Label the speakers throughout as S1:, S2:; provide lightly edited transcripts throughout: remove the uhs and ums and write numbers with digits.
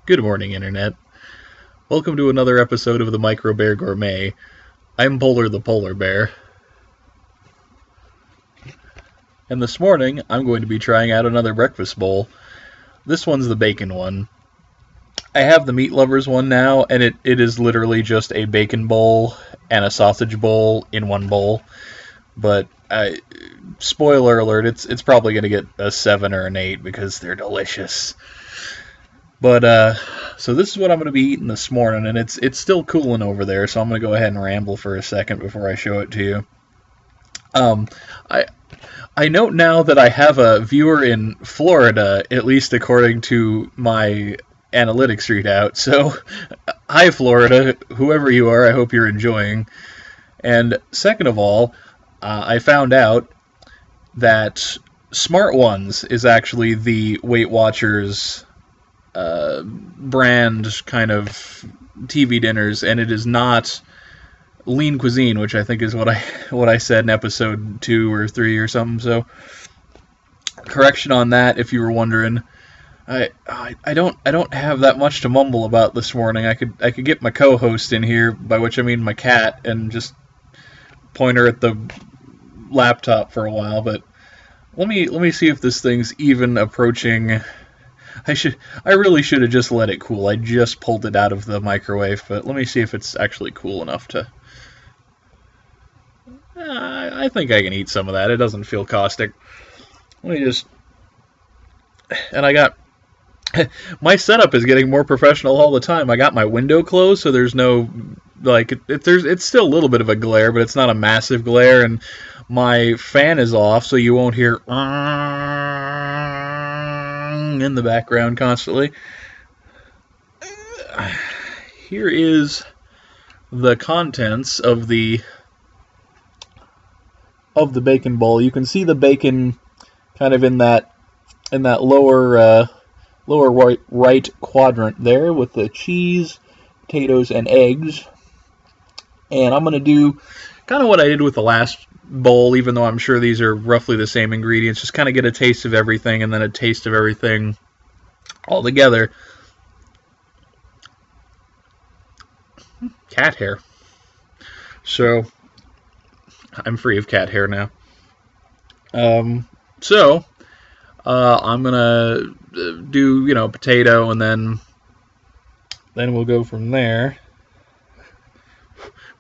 S1: Good morning, Internet. Welcome to another episode of the Microbear Gourmet. I'm Polar the Polar Bear. And this morning, I'm going to be trying out another breakfast bowl. This one's the bacon one. I have the meat lovers one now, and it is literally just a bacon bowl and a sausage bowl in one bowl. But, spoiler alert, it's probably going to get a 7 or an 8 because they're delicious. But, so this is what I'm going to be eating this morning, and it's still cooling over there, so I'm going to go ahead and ramble for a second before I show it to you. I note now that I have a viewer in Florida, at least according to my analytics readout, so hi Florida, whoever you are, I hope you're enjoying. And second of all, I found out that Smart Ones is actually the Weight Watchers brand kind of TV dinners, and it is not lean cuisine, which I think is what I said in episode 2 or 3 or something. So correction on that, if you were wondering. I don't have that much to mumble about this morning. I could get my co-host in here, by which I mean my cat, and just point her at the laptop for a while. But let me see if this thing's even approaching. I really should have just let it cool. I just pulled it out of the microwave, but let me see if it's actually cool enough to. I think I can eat some of that. It doesn't feel caustic. Let me just. And I got. My setup is getting more professional all the time. I got my window closed, so there's no it's still a little bit of a glare, but it's not a massive glare, and my fan is off, so you won't hear in the background constantly. Here is the contents of the bacon bowl. You can see the bacon kind of in that lower right quadrant there with the cheese, potatoes, and eggs. And I'm going to do kind of what I did with the last bowl, even though I'm sure these are roughly the same ingredients. Just kind of get a taste of everything and then a taste of everything all together. Cat hair. So, I'm free of cat hair now. So, I'm gonna do, potato, and then we'll go from there.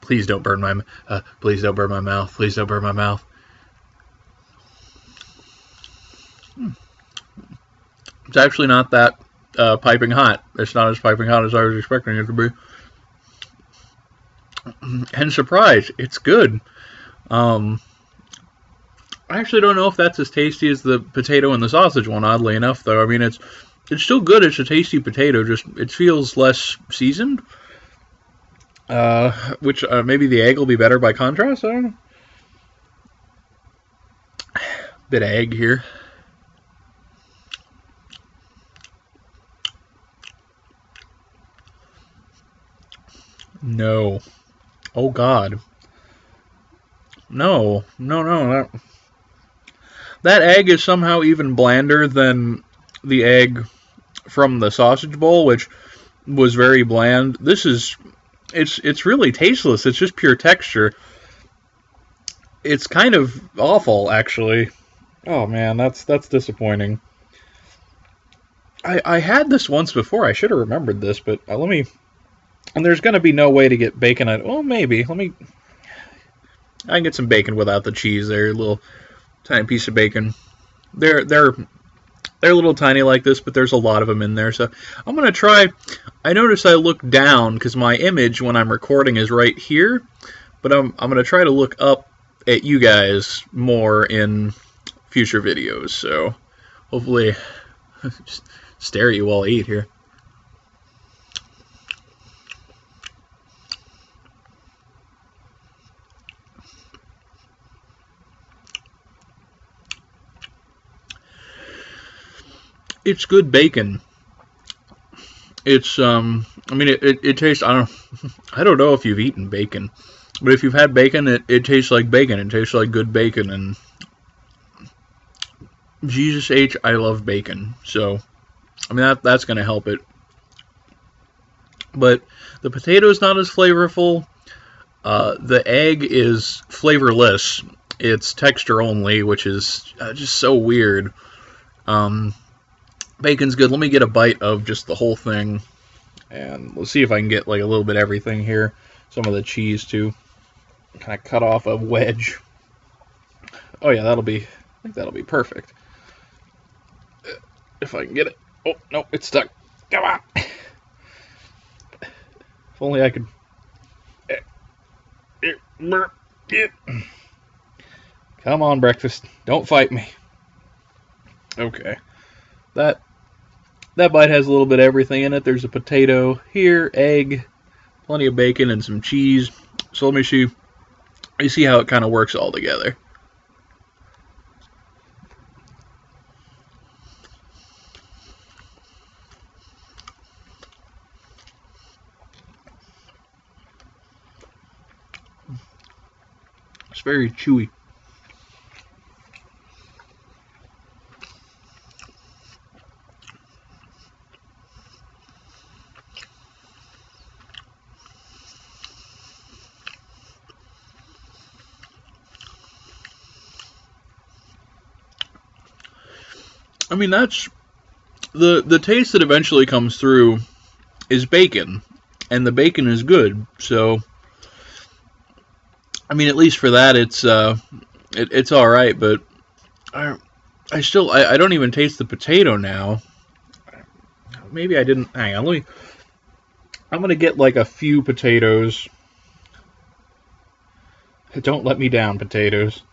S1: Please don't burn my mouth. Please don't burn my mouth. Please don't burn my mouth. It's actually not that piping hot. It's not as piping hot as I was expecting it to be. And surprise, it's good. I actually don't know if that's as tasty as the potato and the sausage one, oddly enough, though. I mean, it's still good. It's a tasty potato, just it feels less seasoned. Which maybe the egg will be better by contrast, I don't know. Bit of egg here. No. Oh, God. No. That egg is somehow even blander than the egg from the sausage bowl, which was very bland. This is, it's really tasteless. It's just pure texture. It's kind of awful, actually. Oh man, that's disappointing. I had this once before. I should have remembered this, but let me. And there's going to be no way to get bacon out. Well, maybe. I can get some bacon without the cheese there. A little tiny piece of bacon. They're a little tiny like this, but there's a lot of them in there. So I'm going to try. I notice I look down because my image when I'm recording is right here. But I'm going to try to look up at you guys more in future videos. So hopefully just stare at you while I eat here. It's good bacon. It's I mean it tastes I don't know if you've eaten bacon, but if you've had bacon, it tastes like bacon. It tastes like good bacon, and Jesus H, I love bacon. So I mean that's gonna help it. but the potato is not as flavorful. The egg is flavorless. It's texture only, which is just so weird. Bacon's good. Let me get a bite of just the whole thing, and let's see if I can get like a little bit of everything here. Some of the cheese too. Kind of cut off a wedge. Oh yeah, I think that'll be perfect. If I can get it. Oh no, it's stuck. Come on. If only I could. Come on, breakfast. Don't fight me. Okay. That bite has a little bit of everything in it. There's a potato here, egg, plenty of bacon, and some cheese. So let me see. You see how it kind of works all together. It's very chewy. I mean, that's the taste that eventually comes through is bacon, and the bacon is good. So, I mean, at least for that, it's all right. But I don't even taste the potato now. Maybe I didn't. Hang on, I'm gonna get like a few potatoes. Don't let me down, potatoes.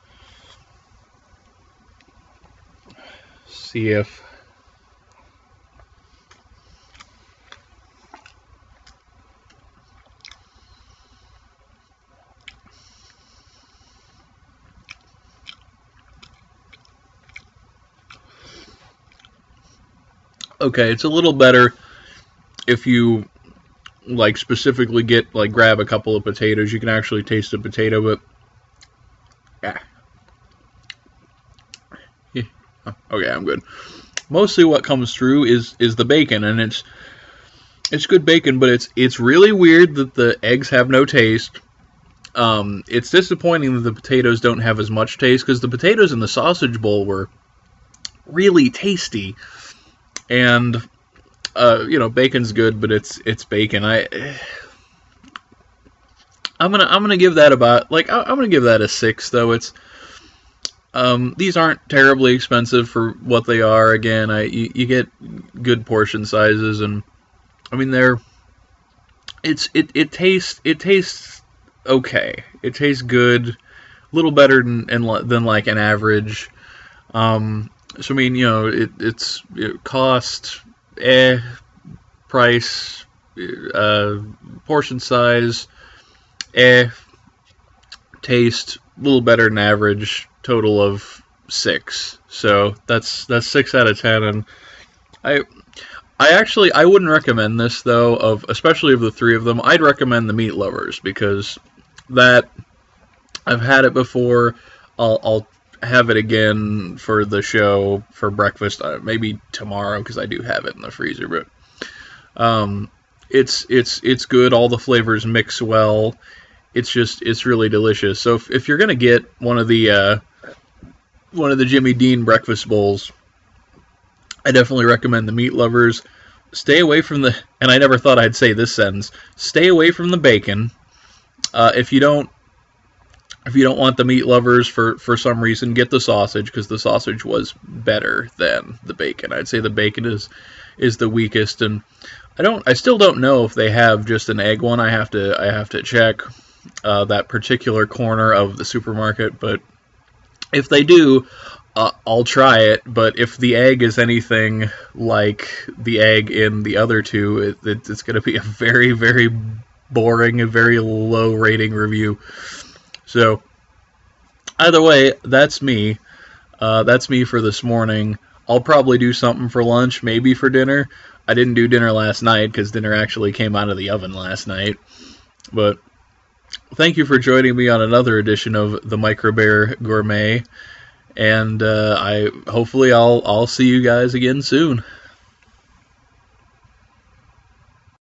S1: See if okay, it's a little better if you like specifically grab a couple of potatoes. You can actually taste the potato, but yeah. Okay, I'm good. Mostly what comes through is the bacon, and it's good bacon, but it's really weird that the eggs have no taste. It's disappointing that the potatoes don't have as much taste, because the potatoes in the sausage bowl were really tasty, and bacon's good, but it's bacon. I'm gonna give that about I'm gonna give that a 6 though. It's these aren't terribly expensive for what they are. Again, you get good portion sizes, and I mean it tastes okay. It tastes good, a little better than like an average. So I mean, it's cost, price, portion size, taste a little better than average. Total of 6. So that's 6 out of 10, and I wouldn't recommend this though, especially of the 3 of them. I'd recommend the Meat Lovers, because that I've had it before. I'll have it again for the show for breakfast, maybe tomorrow, because I do have it in the freezer. But it's good. All the flavors mix well. It's really delicious. So if you're gonna get one of the Jimmy Dean breakfast bowls, I definitely recommend the Meat Lovers. Stay away from and I never thought I'd say this sentence, stay away from the bacon. If you don't want the Meat Lovers for some reason, get the sausage, because the sausage was better than the bacon. I'd say the bacon is the weakest, and I still don't know if they have just an egg one. I have to check that particular corner of the supermarket, but if they do, I'll try it. But if the egg is anything like the egg in the other 2, it's going to be a very, very boring, a very low rating review. So either way, that's me. That's me for this morning. I'll probably do something for lunch, maybe for dinner. I didn't do dinner last night, because dinner actually came out of the oven last night. But thank you for joining me on another edition of the Microbear Gourmet, and hopefully I'll see you guys again soon.